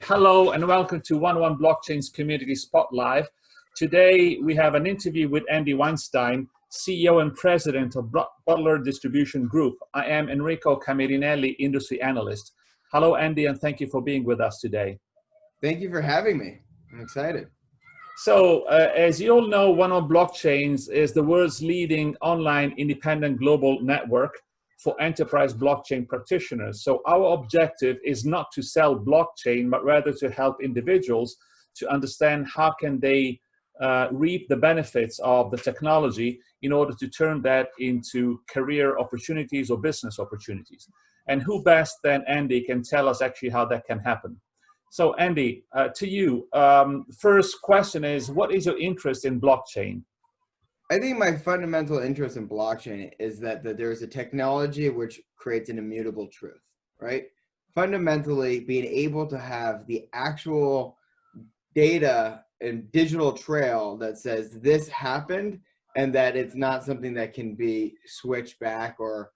Hello and welcome to 101 Blockchain's Community Spotlight. Today we have an interview with Andy Weinstein, CEO and President of Butler Distribution Group. I am Enrico Camirinelli, Industry Analyst. Hello Andy, and thank you for being with us today. Thank you for having me. I'm excited. So as you all know, 101 Blockchains is the world's leading online independent global network for enterprise blockchain practitioners. So our objective is not to sell blockchain, but rather to help individuals to understand how can they reap the benefits of the technology in order to turn that into career opportunities or business opportunities. And who best than Andy can tell us actually how that can happen. So Andy, to you, first question is, what is your interest in blockchain? I think my fundamental interest in blockchain is that there's a technology which creates an immutable truth, right? Fundamentally, being able to have the actual data and digital trail that says this happened and that it's not something that can be switched back or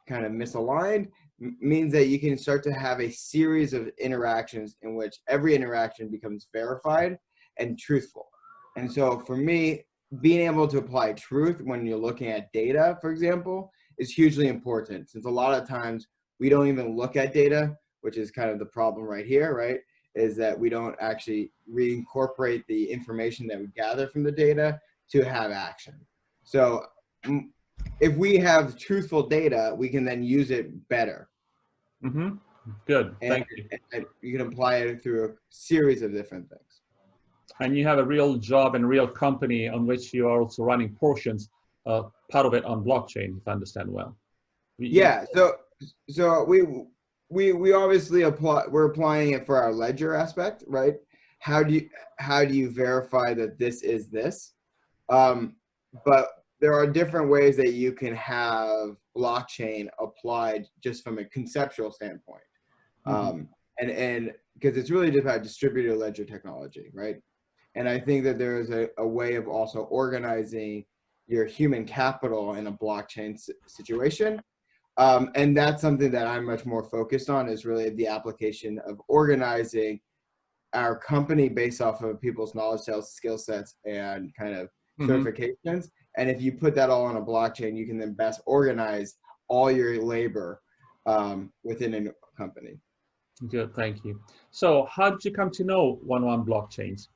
kind of misaligned means that you can start to have a series of interactions in which every interaction becomes verified and truthful. And so for me, being able to apply truth when you're looking at data, for example, is hugely important, since a lot of times we don't even look at data, which is kind of the problem right here, right? Is that we don't actually reincorporate the information that we gather from the data to have action. So if we have truthful data, we can then use it better. Mm-hmm. Good, thank you. And you can apply it through a series of different things. And you have a real job and real company on which you are also running portions, part of it on blockchain, if I understand well. Yeah, so we obviously we're applying it for our ledger aspect, right? How do you verify that this is this? But there are different ways that you can have blockchain applied just from a conceptual standpoint. Mm-hmm. And because it's really just about distributed ledger technology, right? And I think that there is a way of also organizing your human capital in a blockchain situation. And that's something that I'm much more focused on, is really the application of organizing our company based off of people's knowledge, sales, skill sets, and kind of certifications. And if you put that all on a blockchain, you can then best organize all your labor within a company. Good, thank you. So how did you come to know 101 Blockchains?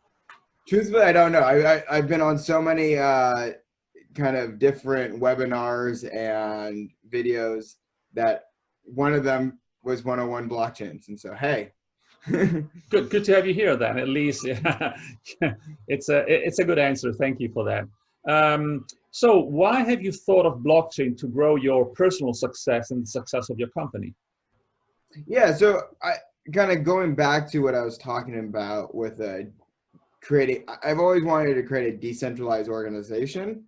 Truthfully, I don't know. I've been on so many kind of different webinars and videos that one of them was 101 Blockchains. And so, hey. Good to have you here then, at least. It's a good answer. Thank you for that. So why have you thought of blockchain to grow your personal success and the success of your company? Yeah, so I kind of going back to what I was talking about with I've always wanted to create a decentralized organization,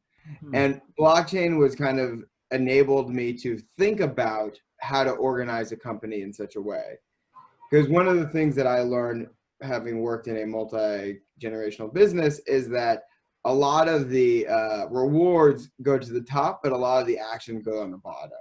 and blockchain was kind of enabled me to think about how to organize a company in such a way. Because one of the things that I learned having worked in a multi-generational business is that a lot of the rewards go to the top, but a lot of the action go on the bottom.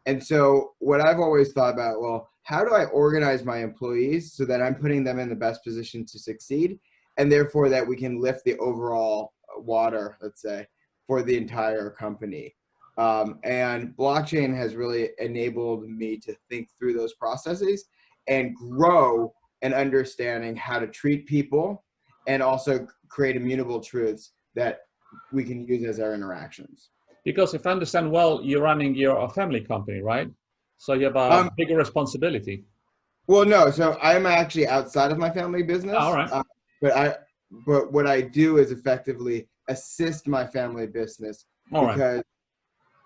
And so what I've always thought about, well, how do I organize my employees so that I'm putting them in the best position to succeed, and therefore that we can lift the overall water, let's say, for the entire company. And blockchain has really enabled me to think through those processes and grow an understanding how to treat people, and also create immutable truths that we can use as our interactions. Because if I understand well, you're running your family company, right? So you have a bigger responsibility. Well, no, so I'm actually outside of my family business. All right. But what I do is effectively assist my family business, because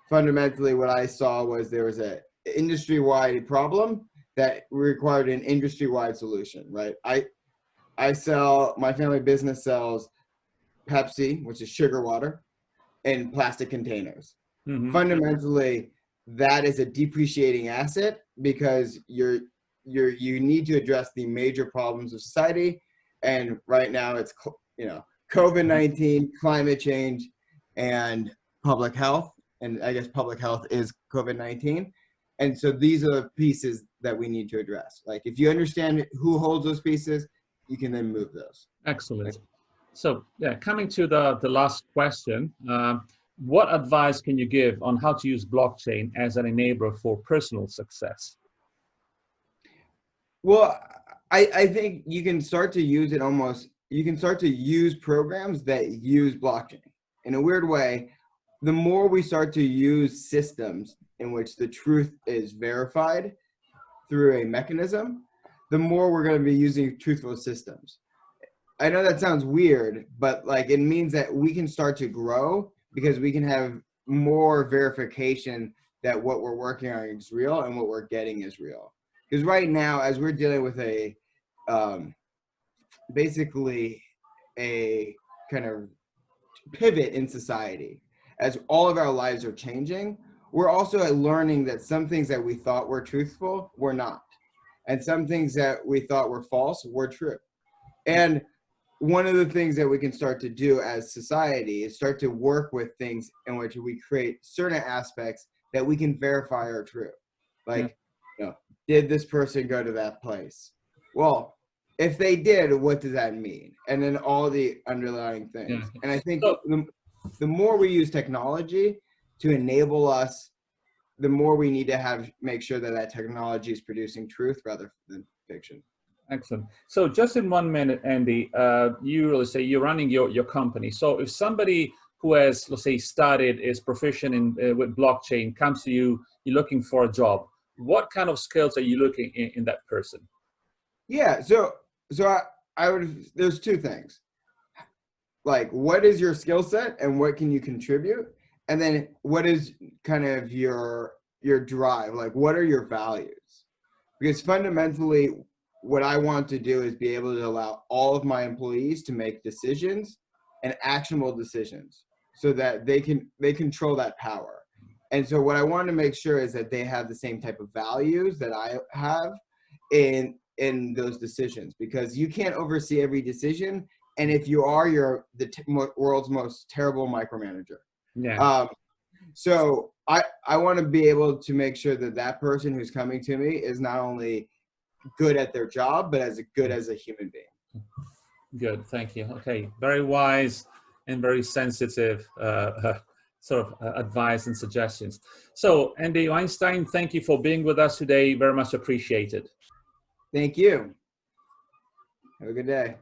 fundamentally what I saw was there was an industry-wide problem that required an industry-wide solution, right? My family business sells Pepsi, which is sugar water, in plastic containers. Fundamentally, that is a depreciating asset, because you need to address the major problems of society. And right now it's, COVID-19, climate change, and public health. And I guess public health is COVID-19. And so these are the pieces that we need to address. Like if you understand who holds those pieces, you can then move those. Excellent. So yeah, coming to the last question, what advice can you give on how to use blockchain as an enabler for personal success? Well, I think you can start to use it you can start to use programs that use blockchain. In a weird way, the more we start to use systems in which the truth is verified through a mechanism, the more we're going to be using truthful systems. I know that sounds weird, but like it means that we can start to grow because we can have more verification that what we're working on is real and what we're getting is real. Because right now, as we're dealing with a basically a kind of pivot in society, as all of our lives are changing, we're also learning that some things that we thought were truthful were not, and some things that we thought were false were true. And one of the things that we can start to do as society is start to work with things in which we create certain aspects that we can verify are true. Like, you know, did this person go to that place? Well, if they did, what does that mean? And then all the underlying things. Yeah. And I think So, the more we use technology to enable us, the more we need to make sure that that technology is producing truth rather than fiction. excellent. So just in 1 minute, Andy, you really say you're running your company. So if somebody who has, let's say, studied, is proficient in with blockchain, comes to you, you're looking for a job, what kind of skills are you looking in that person? Yeah, so I would, there's two things. Like, what is your skill set and what can you contribute? And then what is kind of your drive? Like, what are your values? Because fundamentally, what I want to do is be able to allow all of my employees to make decisions and actionable decisions so that they control that power. And so what I want to make sure is that they have the same type of values that I have in those decisions, because you can't oversee every decision. And if you are, you're the world's most terrible micromanager. Yeah. So I want to be able to make sure that that person who's coming to me is not only good at their job, but as good as a human being. Good, thank you. Okay, very wise and very sensitive sort of advice and suggestions. So, Andy Weinstein, thank you for being with us today. Very much appreciated. Thank you. Have a good day.